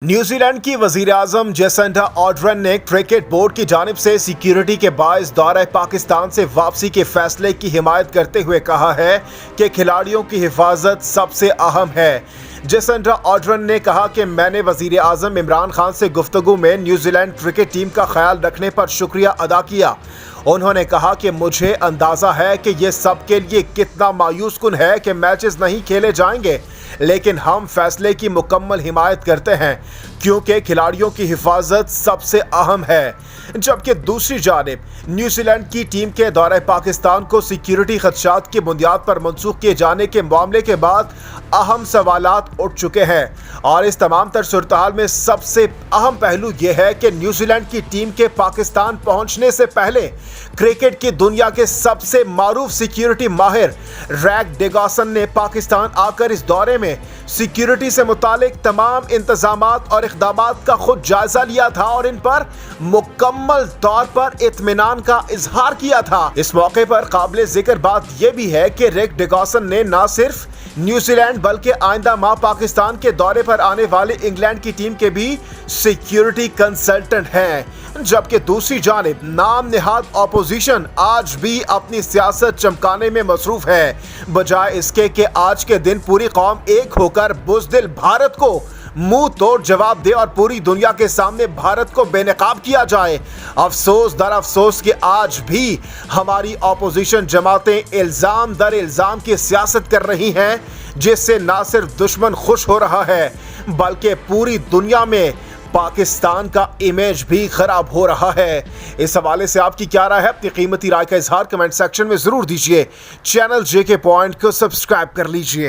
New Zealand کی وزیر اعظم Jacinta آرڈرن نے کرکٹ بورڈ کی جانب سے سیکیورٹی کے باعث دورہ پاکستان سے واپسی کے فیصلے کی حمایت کرتے ہوئے کہا ہے کہ کھلاڑیوں کی حفاظت سب سے اہم ہے۔ جیسنڈا آرڈرن نے کہا کہ میں نے وزیر اعظم عمران خان سے گفتگو میں نیوزی لینڈ کرکٹ ٹیم کا خیال رکھنے پر شکریہ ادا کیا۔ انہوں نے کہا کہ مجھے اندازہ ہے کہ یہ سب کے لیے کتنا مایوس کن ہے کہ میچز نہیں کھیلے جائیں گے، لیکن ہم فیصلے کی مکمل حمایت کرتے ہیں کیونکہ کھلاڑیوں کی حفاظت سب سے اہم ہے۔ جبکہ دوسری جانب نیوزی لینڈ کی ٹیم کے دورہ پاکستان کو سیکیورٹی خدشات کی بنیاد پر منسوخ کیے جانے کے معاملے کے بعد اہم سوالات اٹھ چکے ہیں، اور اس تمام تر صورتحال میں سب سے اہم پہلو یہ ہے کہ نیوزی لینڈ کی ٹیم کے پاکستان پہنچنے سے پہلے کرکٹ کی دنیا کے سب سے معروف سیکیورٹی ماہر ریگ ڈیگاسن نے پاکستان آ کر اس دورے میں سیکیورٹی سے متعلق تمام انتظامات اور اقدامات کا خود جائزہ لیا تھا اور ان پر مکمل طور پر اطمینان کا اظہار کیا تھا۔ اس موقع پر قابل ذکر بات یہ بھی ہے کہ ریگ ڈیگاسن نے نہ صرف نیوزی لینڈ بلکہ آئندہ ماہ پاکستان کے دورے پر آنے والے انگلینڈ کی ٹیم کے بھی سیکیورٹی کنسلٹنٹ ہیں۔ جبکہ دوسری جانب نام نہاد اپوزیشن آج بھی اپنی سیاست چمکانے میں مصروف ہے، بجائے اس کے کہ آج کے دن پوری قوم ایک ہو کر بزدل بھارت کو منہ توڑ جواب دے اور پوری دنیا کے سامنے بھارت کو بے نقاب کیا جائے۔ افسوس در افسوس کہ آج بھی ہماری اپوزیشن جماعتیں الزام در الزام کی سیاست کر رہی ہیں، جس سے نہ صرف دشمن خوش ہو رہا ہے بلکہ پوری دنیا میں پاکستان کا امیج بھی خراب ہو رہا ہے۔ اس حوالے سے آپ کی کیا رائے ہے؟ اپنی قیمتی رائے کا اظہار کمنٹ سیکشن میں ضرور دیجیے۔ چینل جے کے پوائنٹ کو سبسکرائب کر لیجیے۔